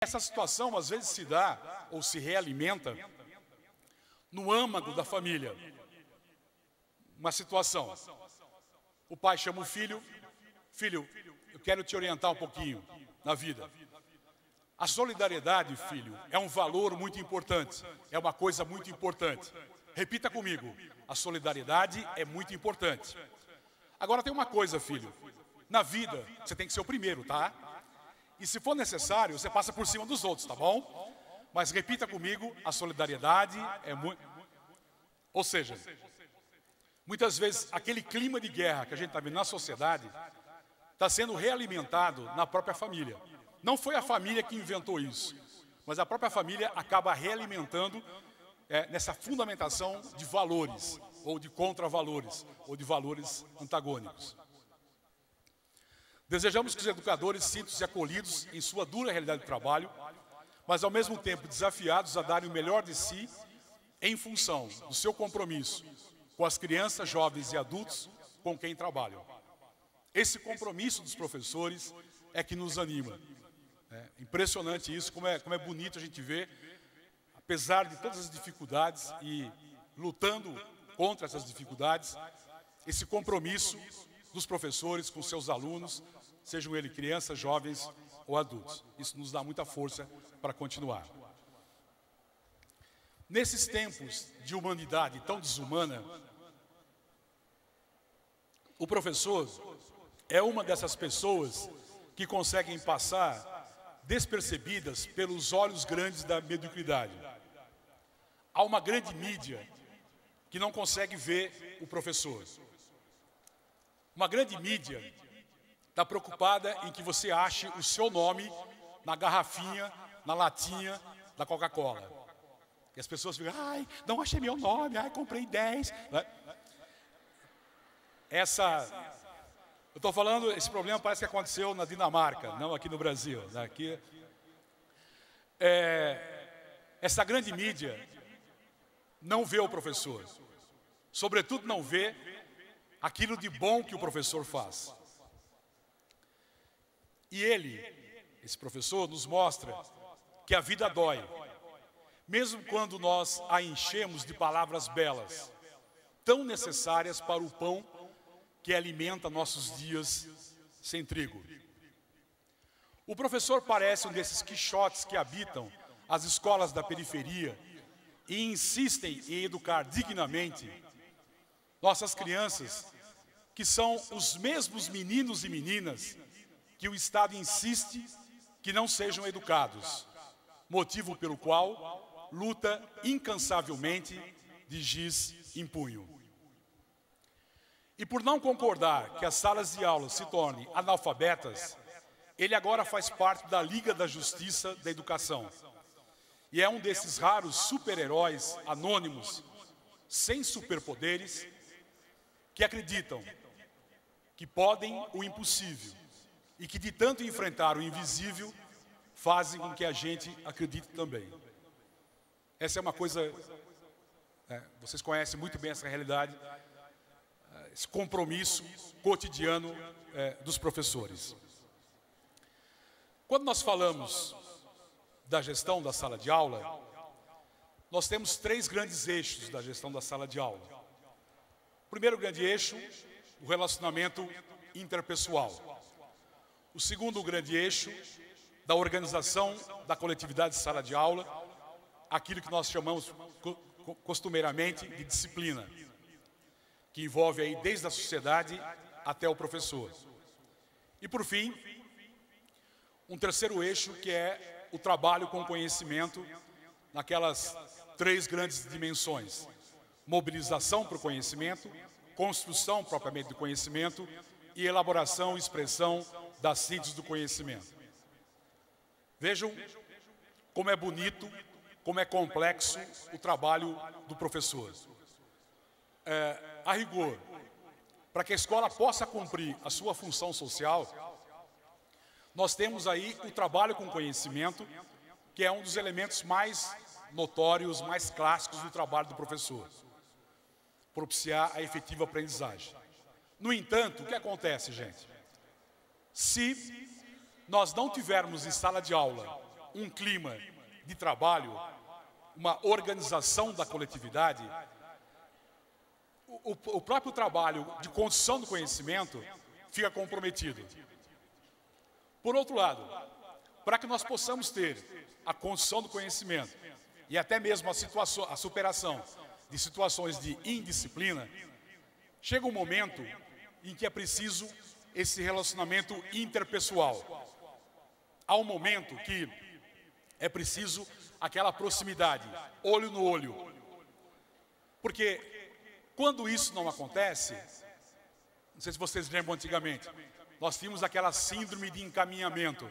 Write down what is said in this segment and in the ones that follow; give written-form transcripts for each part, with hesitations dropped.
essa situação às vezes se dá ou se realimenta no âmago da família. Uma situação. O pai chama o filho, filho, eu quero te orientar um pouquinho na vida. A solidariedade, filho, é um valor muito importante, é uma coisa muito importante. Repita comigo, a solidariedade é muito importante. Agora tem uma coisa, filho, na vida você tem que ser o primeiro, tá? E se for necessário, você passa por cima dos outros, tá bom? Mas repita comigo, a solidariedade é muito... Ou seja, muitas vezes aquele clima de guerra que a gente está vendo na sociedade está sendo realimentado na própria família. Não foi a família que inventou isso, mas a própria família acaba realimentando nessa fundamentação de valores, ou de contravalores, ou de valores antagônicos. Desejamos que os educadores sintam-se acolhidos em sua dura realidade de trabalho, mas ao mesmo tempo desafiados a darem o melhor de si em função do seu compromisso com as crianças, jovens e adultos com quem trabalham. Esse compromisso dos professores é que nos anima. É impressionante isso, como é bonito a gente ver, apesar de todas as dificuldades e lutando contra essas dificuldades, esse compromisso dos professores com seus alunos, sejam eles crianças, jovens ou adultos. Isso nos dá muita força para continuar. Nesses tempos de humanidade tão desumana, o professor é uma dessas pessoas que conseguem passar despercebidas pelos olhos grandes da mediocridade. Há uma grande mídia que não consegue ver o professor. Uma grande mídia está preocupada em que você ache o seu nome na garrafinha, na latinha da Coca-Cola. E as pessoas ficam, ai, não achei meu nome, ai, comprei 10. Eu estou falando, esse problema parece que aconteceu na Dinamarca, não aqui no Brasil. Aqui, essa grande mídia não vê o professor, sobretudo não vê aquilo de bom que o professor faz. E esse professor, nos mostra que a vida dói, mesmo quando nós a enchemos de palavras belas, tão necessárias para o pão que alimenta nossos dias sem trigo. O professor parece um desses quixotes que habitam as escolas da periferia e insistem em educar dignamente nossas crianças, que são os mesmos meninos e meninas que o Estado insiste que não sejam educados, motivo pelo qual luta incansavelmente de giz em punho. E por não concordar que as salas de aula se tornem analfabetas, ele agora faz parte da Liga da Justiça da Educação. E é um desses raros super-heróis anônimos, sem superpoderes, que acreditam que podem o impossível e que de tanto enfrentar o invisível, fazem com que a gente acredite também. Essa é uma coisa, vocês conhecem muito bem essa realidade, esse compromisso cotidiano dos professores. Quando nós falamos da gestão da sala de aula, nós temos 3 grandes eixos da gestão da sala de aula. O primeiro grande eixo, o relacionamento interpessoal. O segundo grande eixo, da organização da coletividade de sala de aula, aquilo que nós chamamos costumeiramente de disciplina, que envolve aí desde a sociedade até o professor. E por fim, um terceiro eixo que é o trabalho com conhecimento naquelas 3 grandes dimensões: mobilização para o conhecimento, construção propriamente do conhecimento e elaboração e expressão das síntese do conhecimento. Vejam como é bonito, como é complexo o trabalho do professor. A rigor, para que a escola possa cumprir a sua função social, nós temos aí o trabalho com conhecimento, que é um dos elementos mais notórios, mais clássicos do trabalho do professor. Propiciar a efetiva aprendizagem. No entanto, o que acontece, gente? Se nós não tivermos em sala de aula um clima de trabalho, uma organização da coletividade, o próprio trabalho de construção do conhecimento fica comprometido. Por outro lado, para que nós possamos ter a construção do conhecimento e até mesmo a superação de situações de indisciplina, chega um momento em que é preciso esse relacionamento interpessoal. Há um momento que é preciso aquela proximidade, olho no olho. Porque quando isso não acontece, não sei se vocês lembram antigamente, nós tínhamos aquela síndrome de encaminhamento.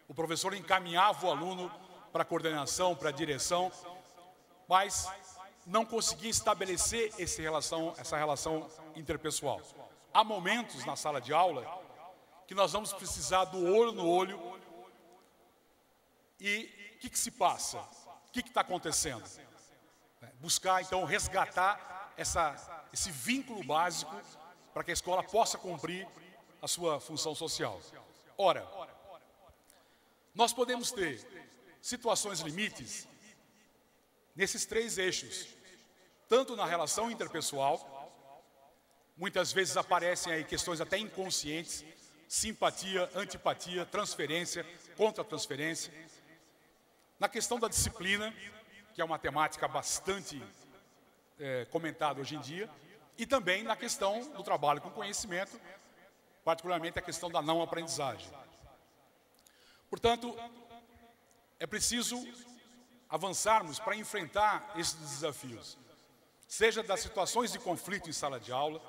O professor encaminhava o aluno para a coordenação, para a direção, mas não conseguia estabelecer essa relação interpessoal. Há momentos na sala de aula que nós vamos precisar do olho no olho. E o que se passa? O que está acontecendo? Buscar, então, resgatar esse vínculo básico para que a escola possa cumprir a sua função social. Ora, nós podemos ter situações limites nesses três eixos, tanto na relação interpessoal, muitas vezes aparecem aí questões até inconscientes, simpatia, antipatia, transferência, contra-transferência, na questão da disciplina, que é uma temática bastante comentada hoje em dia, e também na questão do trabalho com conhecimento, particularmente a questão da não aprendizagem. Portanto, é preciso avançarmos para enfrentar esses desafios, seja das situações de conflito em sala de aula,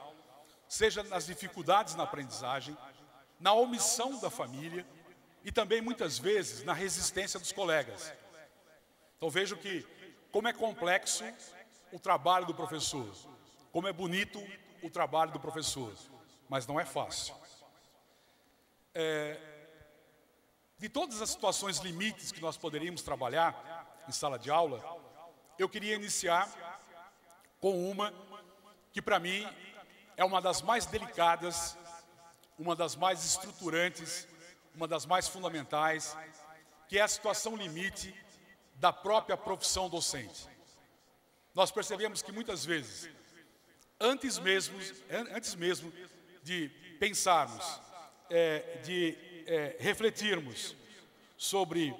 seja nas dificuldades na aprendizagem, na omissão da família e também, muitas vezes, na resistência dos colegas. Então, vejo que como é complexo o trabalho do professor, como é bonito o trabalho do professor, mas não é fácil. De todas as situações limites que nós poderíamos trabalhar em sala de aula, eu queria iniciar com uma que, para mim, é uma das mais delicadas, uma das mais estruturantes, uma das mais fundamentais, que é a situação limite da própria profissão docente. Nós percebemos que muitas vezes, antes mesmo de pensarmos, de refletirmos sobre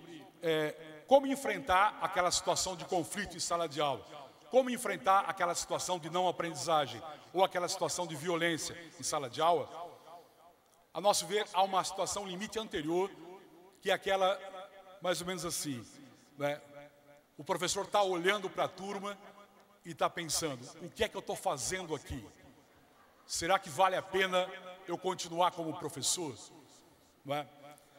como enfrentar aquela situação de conflito em sala de aula, como enfrentar aquela situação de não aprendizagem ou aquela situação de violência em sala de aula, a nosso ver, há uma situação limite anterior, que é aquela, mais ou menos assim, né? O professor está olhando para a turma e está pensando, o que é que eu estou fazendo aqui? Será que vale a pena eu continuar como professor? Não é?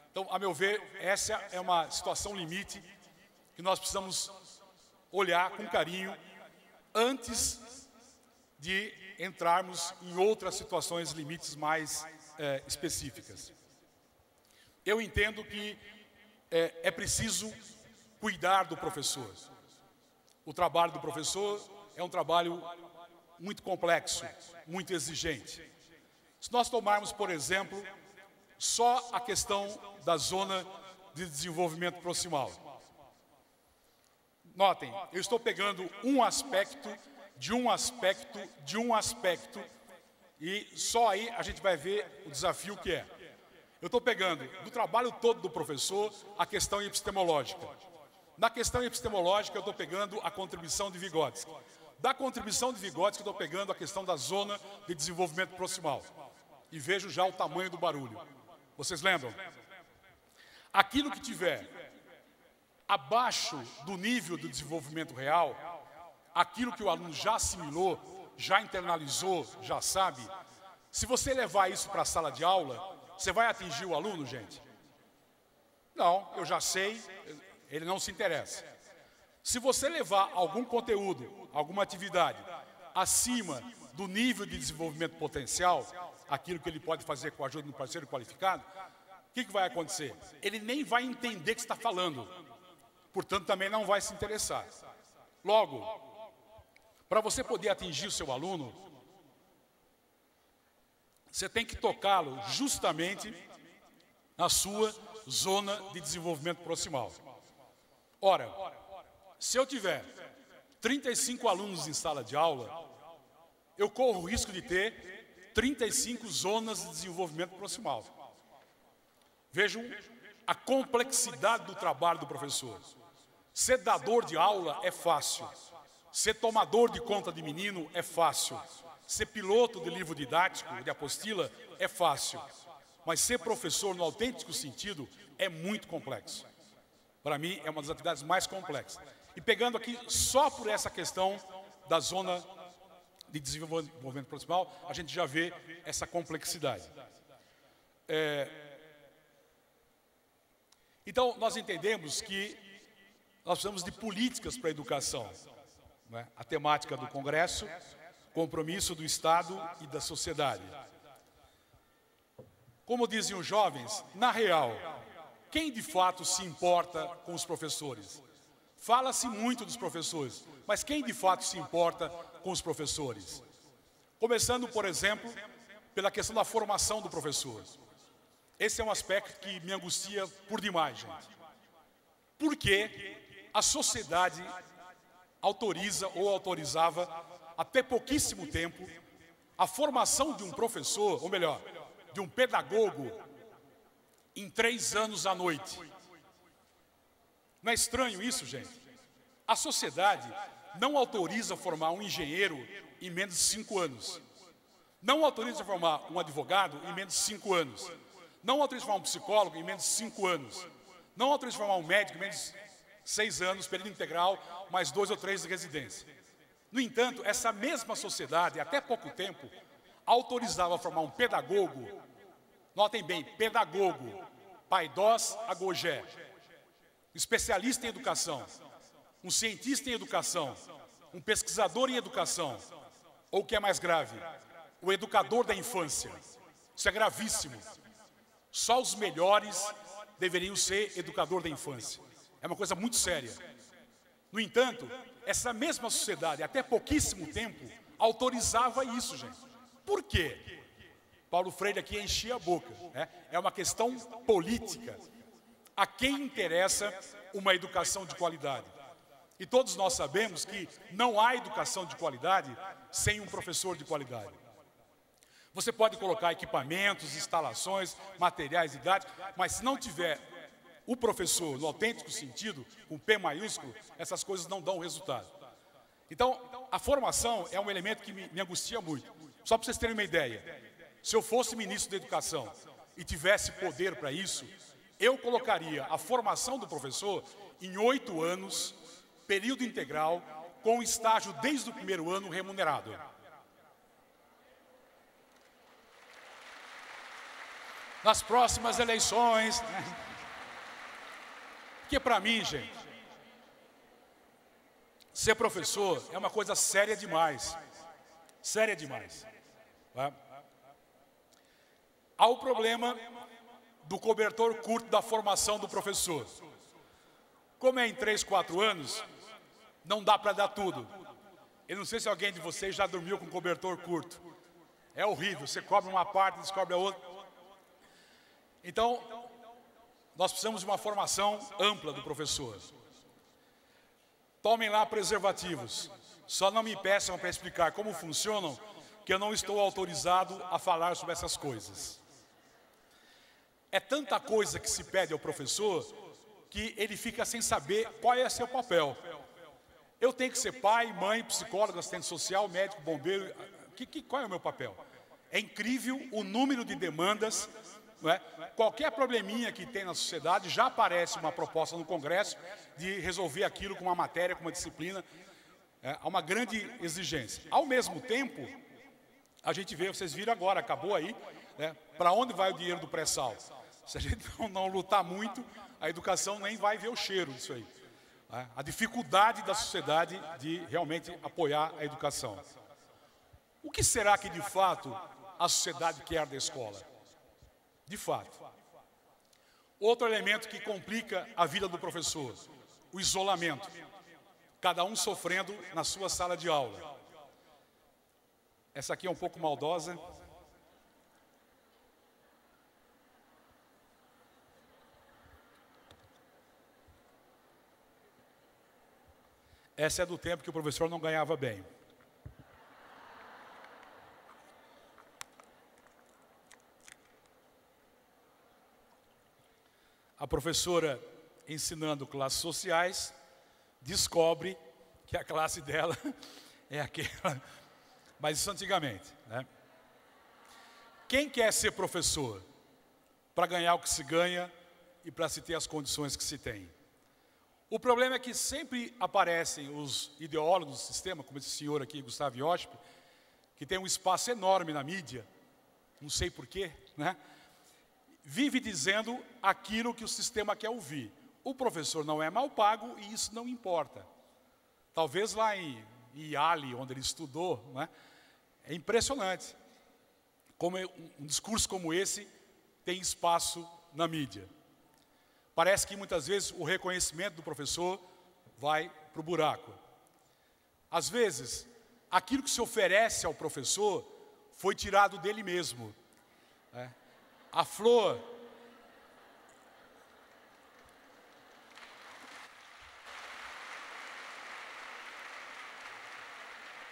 Então, a meu ver, essa é uma situação limite que nós precisamos olhar com carinho antes de entrarmos em outras situações limites mais específicas. Eu entendo que é preciso cuidar do professor. O trabalho do professor é um trabalho muito complexo, muito exigente. Se nós tomarmos, por exemplo, só a questão da zona de desenvolvimento proximal. Notem, eu estou pegando um aspecto, e só aí a gente vai ver o desafio que é. Eu estou pegando do trabalho todo do professor a questão epistemológica. Na questão epistemológica eu estou pegando a contribuição de Vygotsky. Da contribuição de Vygotsky eu estou pegando a questão da zona de desenvolvimento proximal. E vejo já o tamanho do barulho. Vocês lembram? Aquilo que tiver abaixo do nível do desenvolvimento real, aquilo que o aluno já assimilou, já internalizou, já sabe, se você levar isso para a sala de aula, você vai atingir o aluno, gente? Não, eu já sei, ele não se interessa. Se você levar algum conteúdo, alguma atividade acima do nível de desenvolvimento potencial, aquilo que ele pode fazer com a ajuda de um parceiro qualificado, o que vai acontecer? Ele nem vai entender o que está falando, portanto também não vai se interessar. Logo, para você poder atingir o seu aluno, você tem que tocá-lo justamente na sua zona de desenvolvimento proximal. Ora, se eu tiver 35 alunos em sala de aula, eu corro o risco de ter 35 zonas de desenvolvimento proximal. Vejam a complexidade do trabalho do professor. Ser dador de aula é fácil. Ser tomador de conta de menino é fácil. Ser piloto de livro didático, de apostila, é fácil. Mas ser professor, no autêntico sentido, é muito complexo. Para mim, é uma das atividades mais complexas. E pegando aqui só por essa questão da zona de desenvolvimento proximal, a gente já vê essa complexidade. Então, nós entendemos que nós precisamos de políticas para a educação. Né? A temática do Congresso, compromisso do Estado e da sociedade. Como dizem os jovens, na real, quem de fato se importa com os professores? Fala-se muito dos professores, mas quem de fato se importa com os professores? Começando, por exemplo, pela questão da formação do professor. Esse é um aspecto que me angustia por demais, gente. Porque a sociedade autoriza ou autorizava, até pouquíssimo tempo, a formação de um professor, ou melhor, de um pedagogo, em 3 anos à noite. Não é estranho isso, gente? A sociedade não autoriza formar um engenheiro em menos de 5 anos. Não autoriza formar um advogado em menos de 5 anos. Não autoriza formar um psicólogo em menos de 5 anos. Não autoriza formar um médico em menos de 6 anos, período integral, mais 2 ou 3 de residência. No entanto, essa mesma sociedade, até pouco tempo, autorizava formar um pedagogo, notem bem, pedagogo, paidós agogé, especialista em educação, um cientista em educação, um pesquisador em educação, ou o que é mais grave, o educador da infância. Isso é gravíssimo. Só os melhores deveriam ser educador da infância. É uma coisa muito séria. No entanto, essa mesma sociedade, até pouquíssimo tempo, autorizava isso, gente. Por quê? Paulo Freire aqui enchia a boca. Né? É uma questão política. A quem interessa uma educação de qualidade? E todos nós sabemos que não há educação de qualidade sem um professor de qualidade. Você pode colocar equipamentos, instalações, materiais didáticos, mas se não tiver o professor, no autêntico sentido, com P maiúsculo, essas coisas não dão resultado. Então, a formação é um elemento que me angustia muito. Só para vocês terem uma ideia, se eu fosse ministro da Educação e tivesse poder para isso, eu colocaria a formação do professor em 8 anos, período integral, com estágio desde o 1º ano remunerado. Nas próximas eleições... Porque para mim, gente, ser professor é uma coisa séria demais. Séria demais. Tá? Há o problema do cobertor curto da formação do professor. Como é em 3, 4 anos, não dá para dar tudo. Eu não sei se alguém de vocês já dormiu com cobertor curto. É horrível, você cobre uma parte, descobre a outra. Então, nós precisamos de uma formação ampla do professor. Tomem lá preservativos. Só não me peçam para explicar como funcionam, que eu não estou autorizado a falar sobre essas coisas. É tanta coisa que se pede ao professor que ele fica sem saber qual é seu papel. Eu tenho que ser pai, mãe, psicólogo, assistente social, médico, bombeiro. Qual é o meu papel? É incrível o número de demandas. Não é? Qualquer probleminha que tem na sociedade, já aparece uma proposta no Congresso de resolver aquilo com uma matéria, com uma disciplina. Há uma grande exigência. Ao mesmo tempo, a gente vê, vocês viram agora, acabou aí, né, para onde vai o dinheiro do pré-sal? Se a gente não lutar muito, a educação nem vai ver o cheiro disso aí. A dificuldade da sociedade de realmente apoiar a educação. O que será que, de fato, a sociedade quer da escola? De fato. Outro elemento que complica a vida do professor, o isolamento. Cada um sofrendo na sua sala de aula. Essa aqui é um pouco maldosa. Essa é do tempo que o professor não ganhava bem. A professora, ensinando classes sociais, descobre que a classe dela é aquela, mas isso antigamente, né? Quem quer ser professor para ganhar o que se ganha e para se ter as condições que se tem? O problema é que sempre aparecem os ideólogos do sistema, como esse senhor aqui, Gustavo Iosp, que tem um espaço enorme na mídia, não sei porquê, né? Vive dizendo aquilo que o sistema quer ouvir. O professor não é mal pago e isso não importa. Talvez lá em Yale, onde ele estudou, né? É impressionante como um discurso como esse tem espaço na mídia. Parece que muitas vezes o reconhecimento do professor vai para o buraco. Às vezes, aquilo que se oferece ao professor foi tirado dele mesmo, né? A flor...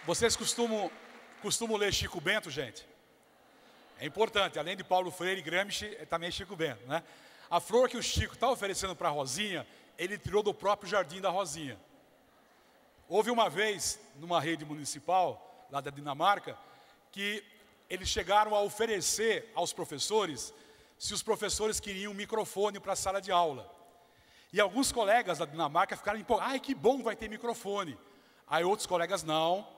Vocês costumam ler Chico Bento, gente? É importante, além de Paulo Freire e Gramsci, também é Chico Bento, né? A flor que o Chico está oferecendo para a Rosinha, ele tirou do próprio jardim da Rosinha. Houve uma vez, numa rede municipal, lá da Dinamarca, que eles chegaram a oferecer aos professores, se os professores queriam um microfone para a sala de aula. E alguns colegas da Dinamarca ficaram empolgados, ai que bom, vai ter microfone. Aí outros colegas, não,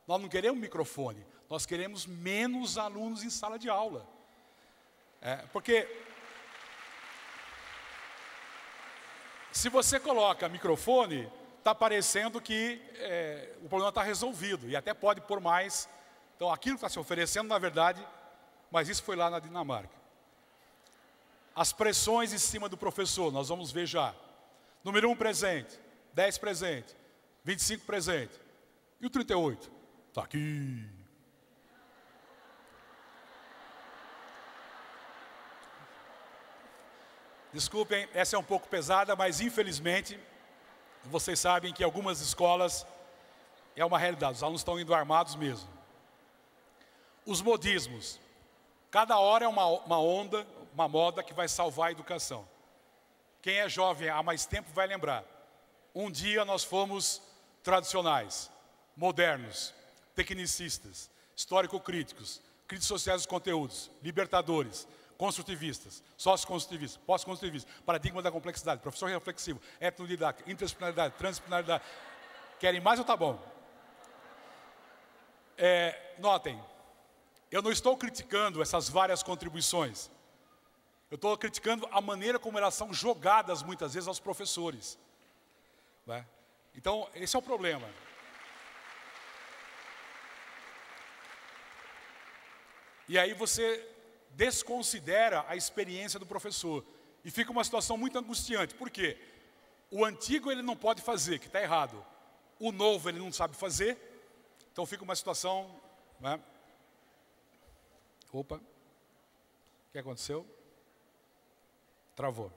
nós não queremos microfone, nós queremos menos alunos em sala de aula. Porque se você coloca microfone, está parecendo que o problema está resolvido, e até pode pôr mais. Então aquilo que está se oferecendo, na verdade, mas isso foi lá na Dinamarca. As pressões em cima do professor, nós vamos ver já. Número 1 presente, 10 presente, 25 presente. E o 38? Está aqui. Desculpem, essa é um pouco pesada, mas infelizmente, vocês sabem que algumas escolas é uma realidade, os alunos estão indo armados mesmo. Os modismos. Cada hora é uma onda, uma moda que vai salvar a educação. Quem é jovem há mais tempo vai lembrar. Um dia nós fomos tradicionais, modernos, tecnicistas, histórico-críticos, críticos sociais dos conteúdos, libertadores, construtivistas, sócio-construtivistas, pós-construtivistas, paradigma da complexidade, professor reflexivo, etnodidática, interdisciplinaridade, transdisciplinaridade. Querem mais ou tá bom? Notem, eu não estou criticando essas várias contribuições. Eu estou criticando a maneira como elas são jogadas muitas vezes aos professores, né? Então, esse é o problema. E aí você desconsidera a experiência do professor. E fica uma situação muito angustiante. Por quê? O antigo ele não pode fazer, que está errado. O novo ele não sabe fazer. Então fica uma situação, né? Opa. O que aconteceu? Travou.